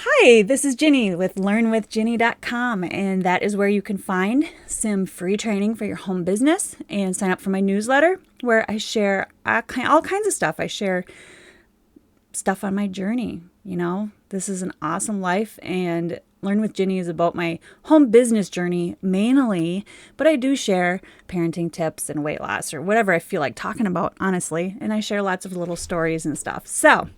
Hi, this is Ginny with LearnWithGinny.com, and that is where you can find some free training for your home business and sign up for my newsletter where I share all kinds of stuff. I share stuff on my journey. This is an awesome life, and Learn with Ginny is about my home business journey mainly, but I do share parenting tips and weight loss or whatever I feel like talking about, honestly, and I share lots of little stories and stuff. So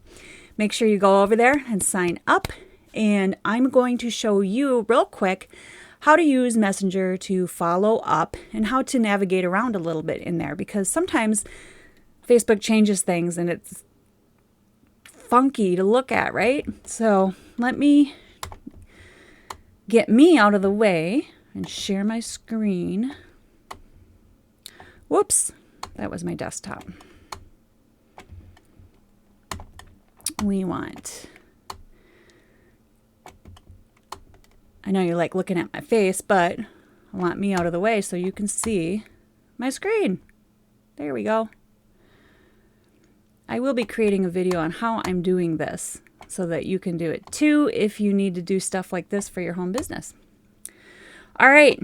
make sure you go over there and sign up. And I'm going to show you real quick how to use Messenger to follow up and how to navigate around a little bit in there, because sometimes Facebook changes things and it's funky to look at, right? So let me get me out of the way and share my screen. Whoops, that was my desktop. I know you like looking at my face, but I want me out of the way so you can see my screen. There we go. I will be creating a video on how I'm doing this so that you can do it too if you need to do stuff like this for your home business. All right.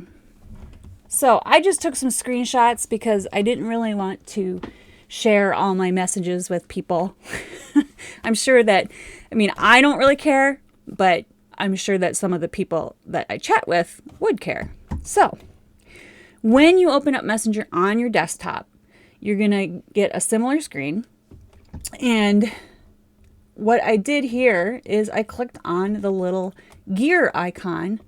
So I just took some screenshots because I didn't really want to share all my messages with people. I'm sure that, I don't really care, but I'm sure that some of the people that I chat with would care. So when you open up Messenger on your desktop, you're going to get a similar screen. And what I did here is I clicked on the little gear icon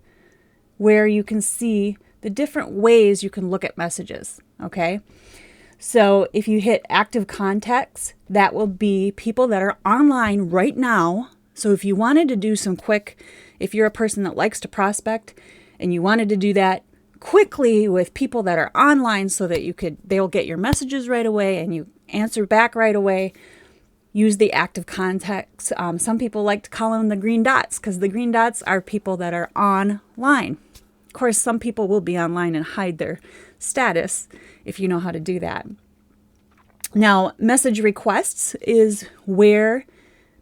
where you can see the different ways you can look at messages. Okay. So if you hit active contacts, that will be people that are online right now. So if you wanted to do some if you're a person that likes to prospect and you wanted to do that quickly with people that are online so that they'll get your messages right away and you answer back right away, use the active contacts. Some people like to call them the green dots because the green dots are people that are online. Of course, some people will be online and hide their status if you know how to do that. Now, message requests is where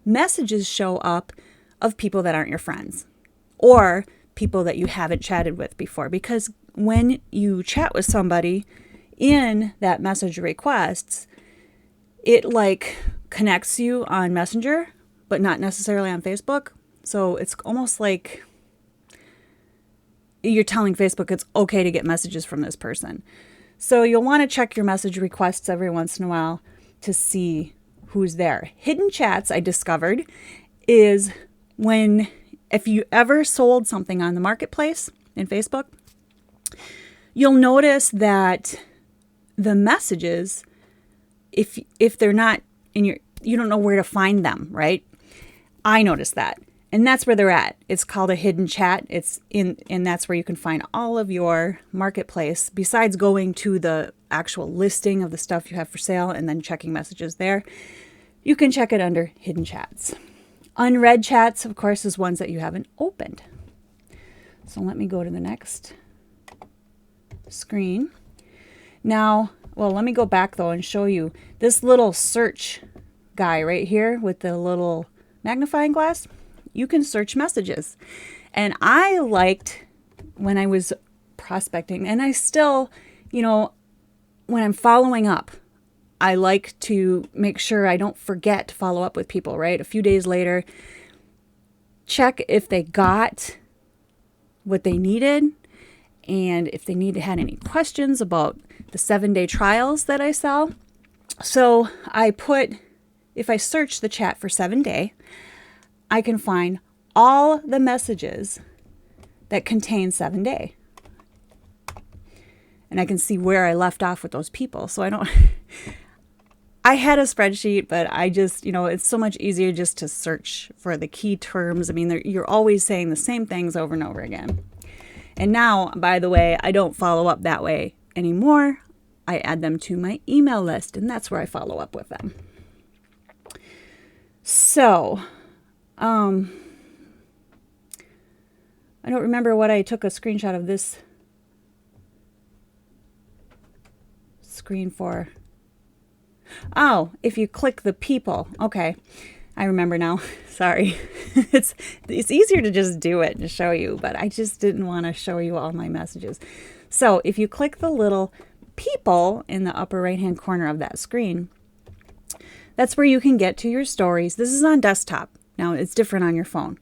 messages show up of people that aren't your friends or people that you haven't chatted with before. Because when you chat with somebody in that message requests, it connects you on Messenger, but not necessarily on Facebook. So it's almost like you're telling Facebook it's okay to get messages from this person. So you'll want to check your message requests every once in a while to see who's there. Hidden chats, I discovered, is if you ever sold something on the marketplace in Facebook, you'll notice that the messages, if they're not you don't know where to find them, right? I noticed that. And that's where they're at. It's called a hidden chat. And that's where you can find all of your marketplace besides going to the actual listing of the stuff you have for sale and then checking messages there. You can check it under hidden chats. Unread chats, of course, is ones that you haven't opened. So let me go to the next screen. Now, let me go back though and show you this little search guy right here with the little magnifying glass. You can search messages. And I liked when I was prospecting, and I still, when I'm following up, I like to make sure I don't forget to follow up with people, right? A few days later, check if they got what they needed and if they had any questions about the 7-day trials that I sell. So if I search the chat for 7-day, I can find all the messages that contain 7-day. And I can see where I left off with those people. So I had a spreadsheet, but I just, it's so much easier just to search for the key terms. You're always saying the same things over and over again. And now, by the way, I don't follow up that way anymore. I add them to my email list, and that's where I follow up with them. So, I don't remember what I took a screenshot of this screen for. Oh, if you click the people. Okay. I remember now. Sorry. It's easier to just do it and show you, but I just didn't want to show you all my messages. So if you click the little people in the upper right-hand corner of that screen, that's where you can get to your stories. This is on desktop. Now it's different on your phone.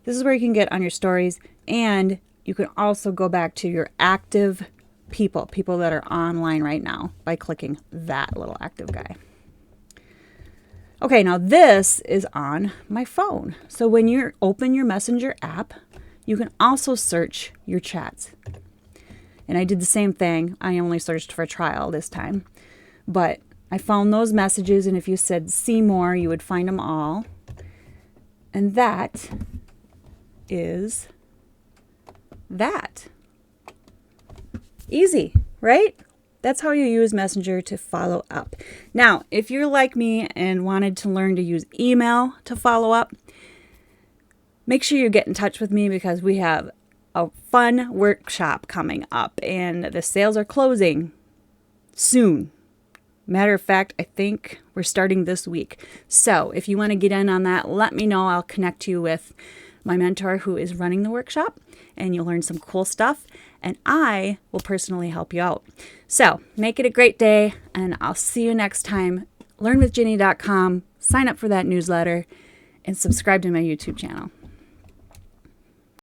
This is where you can get on your stories, and you can also go back to your active people that are online right now by clicking that little active guy. Okay, now this is on my phone. So when you open your Messenger app, you can also search your chats. And I did the same thing. I only searched for trial this time. But I found those messages, and if you said see more, you would find them all. And that is that. Easy, right? That's how you use Messenger to follow up. Now, if you're like me and wanted to learn to use email to follow up, make sure you get in touch with me because we have a fun workshop coming up and the sales are closing soon. Matter of fact, I think we're starting this week. So if you want to get in on that, let me know. I'll connect you with my mentor who is running the workshop, and you'll learn some cool stuff, and I will personally help you out. So make it a great day, and I'll see you next time. LearnWithGinny.com, sign up for that newsletter, and subscribe to my YouTube channel.